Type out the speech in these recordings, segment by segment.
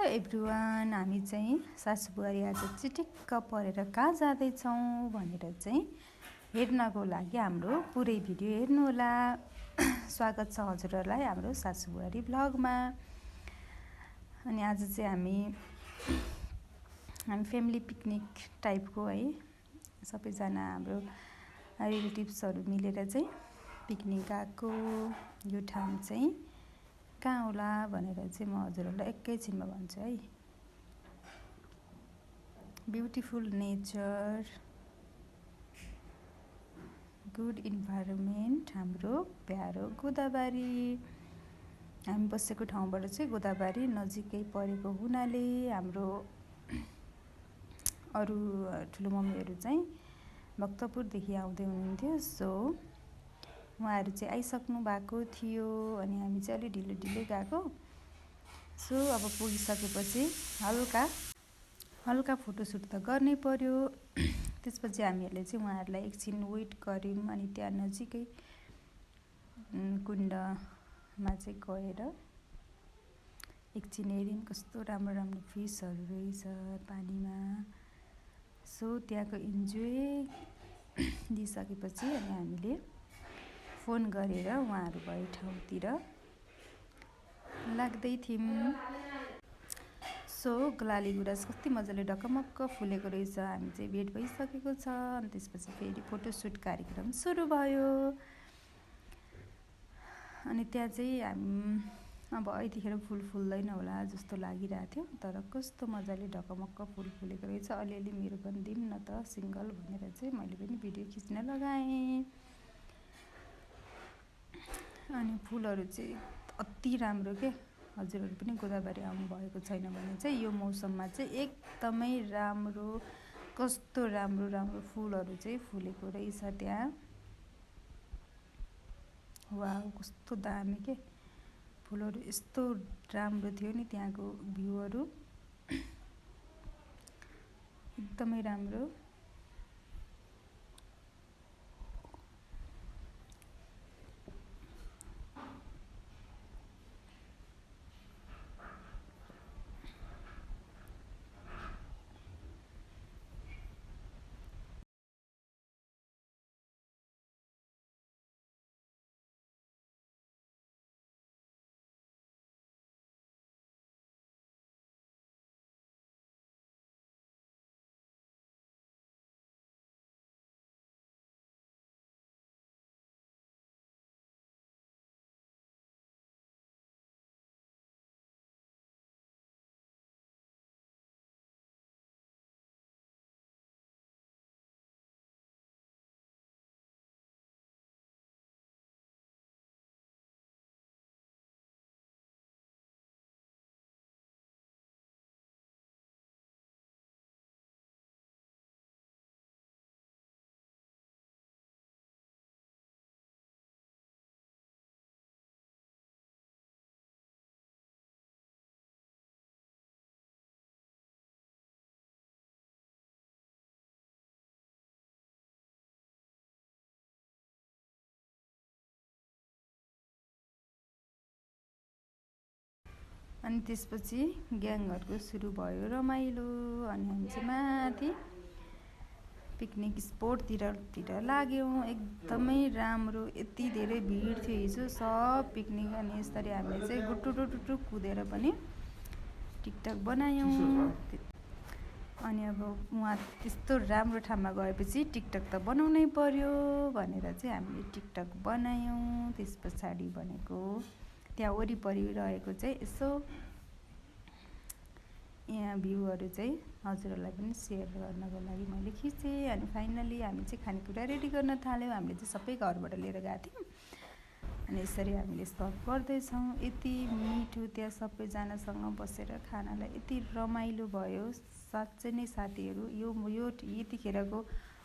Everyone, हामी चाहिँ सासु बुहारी आज चिटिक्क परेर कहाँ जाँदैछौँ भनेर चाहिँ हेर्नको लागि हाम्रो पुरै भिडियो हेर्नुहोला। स्वागत छ हजुरहरूलाई हाम्रो सासु बुहारी ब्लगमा। अनि आज चाहिँ हामी फ्यामिली पिकनिक टाइपको है, सबैजना हाम्रो रिलेटिभ्सहरू मिलेर चाहिँ पिकनिक गएको। यो ठाउँ चाहिँ कहाँ होला भनेर चाहिँ म हजुरहरूलाई एकैछिनमा भन्छु है। ब्युटिफुल नेचर, गुड इन्भाइरोमेन्ट, हाम्रो प्यारो गोदावरी। हामी बसेको ठाउँबाट चाहिँ गोदावरी नजिकै परेको हुनाले हाम्रो अरू ठुलो मम्मीहरू चाहिँ भक्तपुरदेखि आउँदै हुनुहुन्थ्यो। सो उहाँहरू चाहिँ आइसक्नु भएको थियो अनि हामी चाहिँ अलि ढिलो गएको। सो अब पुगिसकेपछि हल्का फोटोसुट त गर्नै पर्यो। त्यसपछि हामीहरूले चाहिँ उहाँहरूलाई एकछिन वेट गऱ्यौँ अनि त्यहाँ नजिकै कुण्डमा चाहिँ गएर एकछिन हेऱ्यौँ कस्तो राम्रो राम्रो फिसहरू रहेछ पानीमा। सो त्यहाँको इन्जोय लिइसकेपछि अनि हामीले फोन गरेर उहाँहरू भए ठाउँतिर लाग्दै थियौँ। सो गलाली गुराँस कति मजाले ढकमक्क फुलेको रहेछ। हामी चाहिँ भेट भइसकेको छ अनि त्यसपछि फेरि फोटोसुट कार्यक्रम सुरु भयो। अनि त्यहाँ चाहिँ अब यतिखेर फुल फुल्दैन होला जस्तो लागिरहेको थियो, तर कस्तो मजाले ढकमक्क फुल फुलेको रहेछ। अलिअलि मेरो पनि दिउँ न त सिङ्गल भनेर चाहिँ मैले पनि भिडियो खिच्न लगाएँ। अनि फुलहरू चाहिँ अति राम्रो के। हजुरहरू पनि गोदावरी आउनु भएको छैन भने चाहिँ यो मौसममा चाहिँ एकदमै राम्रो, कस्तो राम्रो फुलहरू चाहिँ फुलेको रहेछ त्यहाँ। वाउ, कस्तो दामी के फुलहरू, यस्तो राम्रो थियो नि त्यहाँको भ्यूहरू, एकदमै राम्रो। अनि त्यसपछि ग्याङहरूको सुरु भयो रमाइलो। अनि हामी चाहिँ माथि पिकनिक स्पोटतिर लाग्यौँ। एकदमै राम्रो, यति धेरै भिड थियो हिजो सब पिकनिक। अनि यसरी हामीले चाहिँ गुटुटुटुटु कुदेर पनि टिकटक बनायौँ। अनि अब उहाँ त्यस्तो राम्रो ठाउँमा गएपछि टिकटक त बनाउनै पर्यो भनेर चाहिँ हामीले टिकटक बनायौँ। त्यस पछाडि भनेको त्यहाँ वरिपरि रहेको चाहिँ यसो यहाँ भ्यूहरू चाहिँ हजुरहरूलाई पनि सेयर गर्नको लागि मैले खिचेँ। अनि फाइनली हामी चाहिँ खानेकुरा रेडी गर्न थाल्यौँ। हामीले चाहिँ सबै घरबाट लिएर गएको थियौँ। अनि यसरी हामीले सर्भ गर्दैछौँ। यति मिठो त्यहाँ सबैजनासँग बसेर खानालाई यति रमाइलो भयो साँच्चै नै साथीहरू। यो यतिखेरको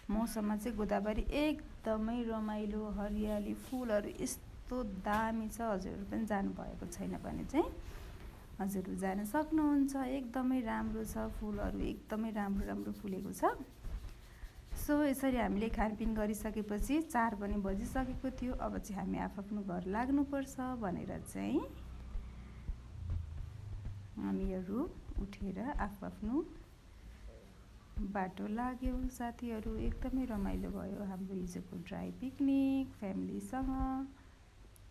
मौसममा चाहिँ गोदावरी एकदमै रमाइलो, हरियाली, फुलहरू यस्तो दामी छ। हजुरहरू पनि जानुभएको छैन भने चाहिँ हजुरहरू जान सक्नुहुन्छ। एकदमै राम्रो छ, फुलहरू एकदमै राम्रो फुलेको छ। सो यसरी हामीले खानपिन गरिसकेपछि 4 पनि बजिसकेको थियो। अब चाहिँ हामी आफ्नो घर लाग्नुपर्छ भनेर चाहिँ हामीहरू उठेर आफ्नो बाटो लाग्यौँ। साथीहरू एकदमै रमाइलो भयो हाम्रो हिजोको ड्राई पिकनिक फ्यामिलीसँग।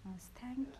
हस्, थ्याङ्क यू।